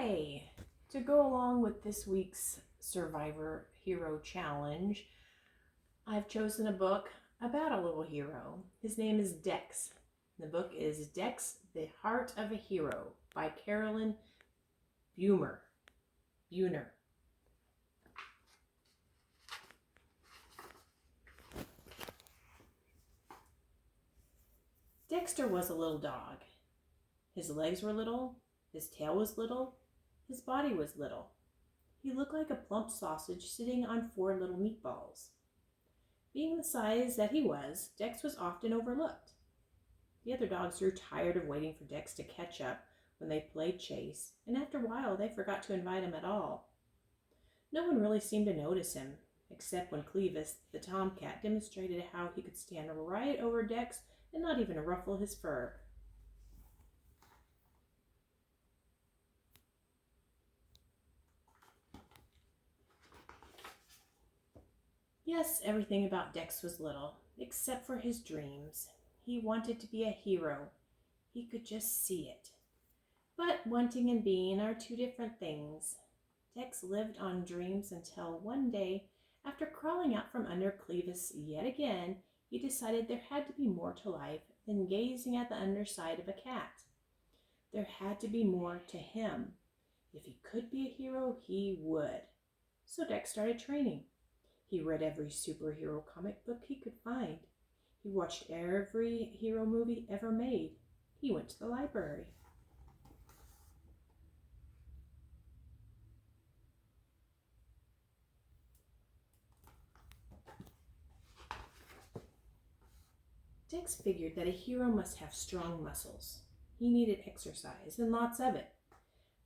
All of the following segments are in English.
Hi! To go along with this week's Survivor Hero Challenge, I've chosen a book about a little hero. His name is Dex. The book is Dex, The Heart of a Hero by Carolyn Buner. Dexter was a little dog. His legs were little, his tail was little, his body was little. He looked like a plump sausage sitting on 4 little meatballs. Being the size that he was, Dex was often overlooked. The other dogs grew tired of waiting for Dex to catch up when they played chase, and after a while they forgot to invite him at all. No one really seemed to notice him, except when Clevis, the tomcat, demonstrated how he could stand right over Dex and not even ruffle his fur. Yes, everything about Dex was little, except for his dreams. He wanted to be a hero. He could just see it. But wanting and being are 2 different things. Dex lived on dreams until one day, after crawling out from under Clevis yet again, he decided there had to be more to life than gazing at the underside of a cat. There had to be more to him. If he could be a hero, he would. So Dex started training. He read every superhero comic book he could find. He watched every hero movie ever made. He went to the library. Dex figured that a hero must have strong muscles. He needed exercise, and lots of it.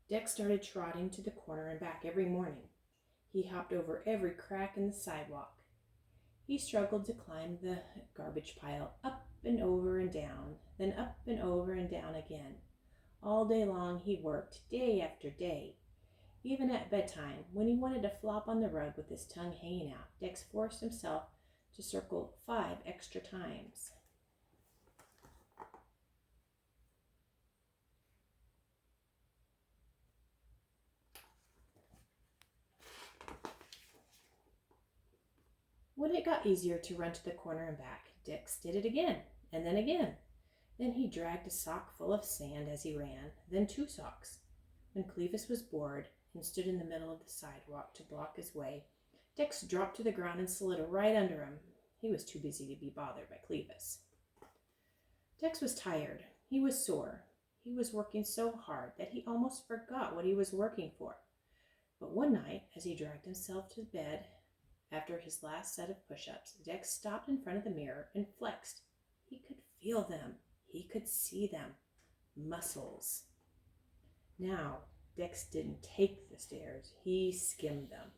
Dex started trotting to the corner and back every morning. He hopped over every crack in the sidewalk. He struggled to climb the garbage pile, up and over and down, then up and over and down again. All day long he worked, day after day. Even at bedtime, when he wanted to flop on the rug with his tongue hanging out, Dex forced himself to circle 5 extra times. When it got easier to run to the corner and back, Dex did it again, and then again. Then he dragged a sock full of sand as he ran, then 2 socks. When Clevis was bored and stood in the middle of the sidewalk to block his way, Dex dropped to the ground and slid right under him. He was too busy to be bothered by Clevis. Dex was tired. He was sore. He was working so hard that he almost forgot what he was working for. But one night, as he dragged himself to bed, after his last set of push-ups, Dex stopped in front of the mirror and flexed. He could feel them. He could see them. Muscles. Now, Dex didn't take the stairs. He skimmed them.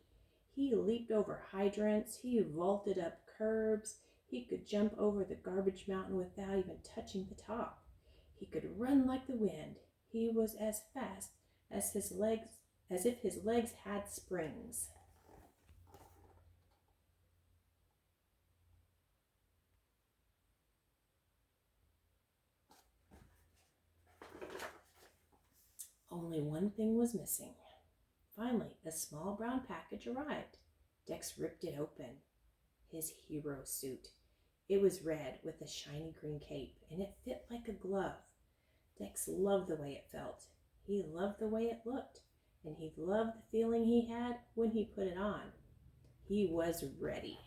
He leaped over hydrants. He vaulted up curbs. He could jump over the garbage mountain without even touching the top. He could run like the wind. He was as fast as if his legs had springs. Only one thing was missing. Finally, a small brown package arrived. Dex ripped it open. His hero suit. It was red with a shiny green cape, and it fit like a glove. Dex loved the way it felt. He loved the way it looked, and he loved the feeling he had when he put it on. He was ready.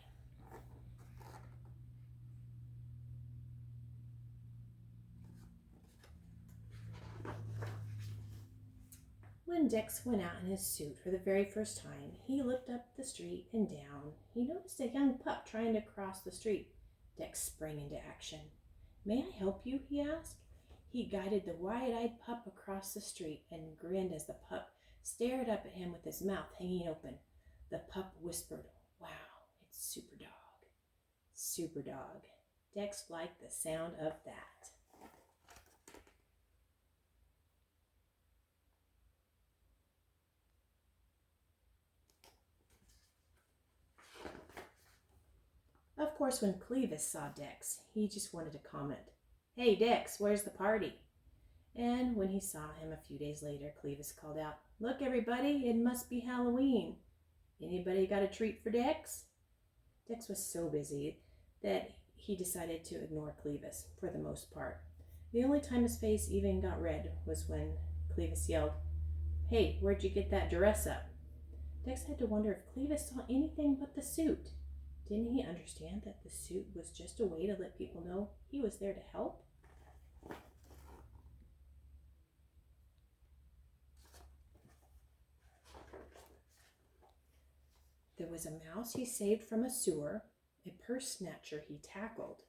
When Dex went out in his suit for the very first time, he looked up the street and down. He noticed a young pup trying to cross the street. Dex sprang into action. "May I help you?" he asked. He guided the wide-eyed pup across the street and grinned as the pup stared up at him with his mouth hanging open. The pup whispered, "Wow, it's Super Dog." Super Dog. Dex liked the sound of that. Of course, when Clevis saw Dex, he just wanted to comment, "Hey, Dex, where's the party?" And when he saw him a few days later, Clevis called out, "Look, everybody, it must be Halloween. Anybody got a treat for Dex?" Dex was so busy that he decided to ignore Clevis for the most part. The only time his face even got red was when Clevis yelled, "Hey, where'd you get that dress up?" Dex had to wonder if Clevis saw anything but the suit. Didn't he understand that the suit was just a way to let people know he was there to help? There was a mouse he saved from a sewer, a purse snatcher he tackled.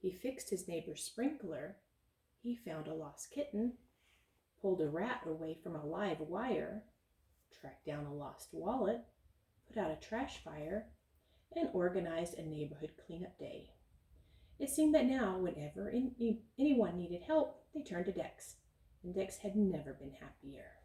He fixed his neighbor's sprinkler. He found a lost kitten, pulled a rat away from a live wire, tracked down a lost wallet, put out a trash fire, and organized a neighborhood cleanup day. It seemed that now, whenever anyone needed help, they turned to Dex, and Dex had never been happier.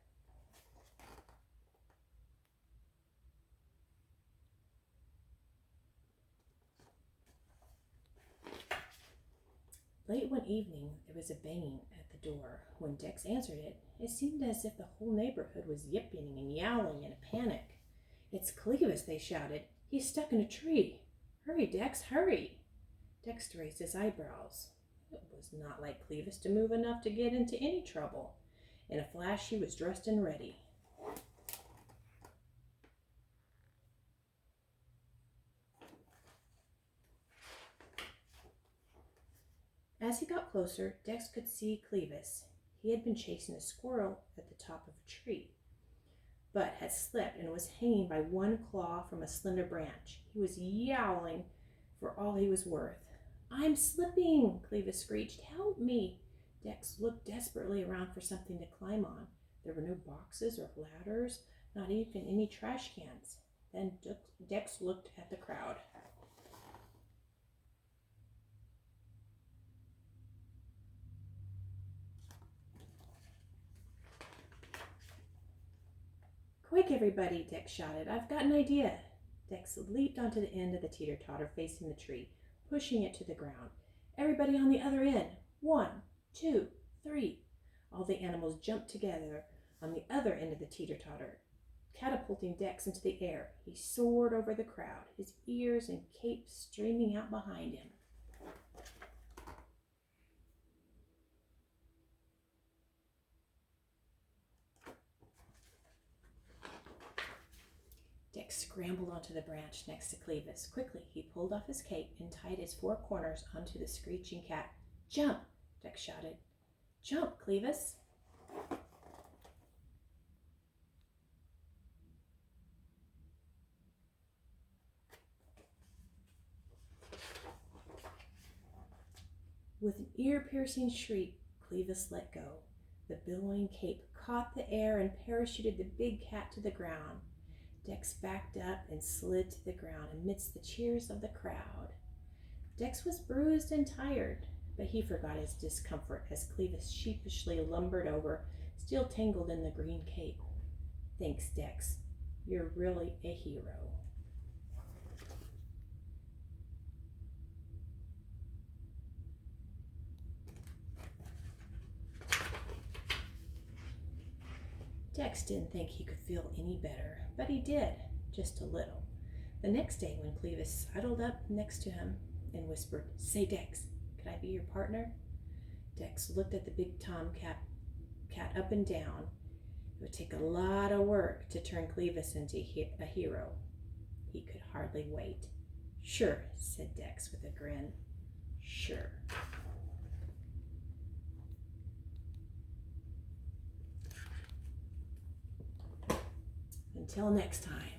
Late one evening, there was a banging at the door. When Dex answered it, it seemed as if the whole neighborhood was yipping and yowling in a panic. "It's Clevis," they shouted. "He's stuck in a tree. Hurry, Dex, hurry." Dex raised his eyebrows. It was not like Clevis to move enough to get into any trouble. In a flash, he was dressed and ready. As he got closer, Dex could see Clevis. He had been chasing a squirrel at the top of a tree, but had slipped and was hanging by one claw from a slender branch. He was yowling for all he was worth. "I'm slipping," Clevis screeched. "Help me." Dex looked desperately around for something to climb on. There were no boxes or ladders, not even any trash cans. Then Dex looked at the crowd. "Quick, everybody," Dex shouted. "I've got an idea." Dex leaped onto the end of the teeter-totter facing the tree, pushing it to the ground. "Everybody on the other end. 1, 2, 3. All the animals jumped together on the other end of the teeter-totter, catapulting Dex into the air. He soared over the crowd, his ears and cape streaming out behind him. Dex scrambled onto the branch next to Clevis. Quickly, he pulled off his cape and tied its 4 corners onto the screeching cat. "Jump!" Dex shouted. "Jump, Clevis!" With an ear-piercing shriek, Clevis let go. The billowing cape caught the air and parachuted the big cat to the ground. Dex backed up and slid to the ground amidst the cheers of the crowd. Dex was bruised and tired, but he forgot his discomfort as Clevis sheepishly lumbered over, still tangled in the green cape. "Thanks, Dex. You're really a hero." Dex didn't think he could feel any better, but he did, just a little. The next day, when Clevis sidled up next to him and whispered, "Say, Dex, can I be your partner?" Dex looked at the big tomcat up and down. It would take a lot of work to turn Clevis into a hero. He could hardly wait. "Sure," said Dex with a grin. "Sure." Until next time.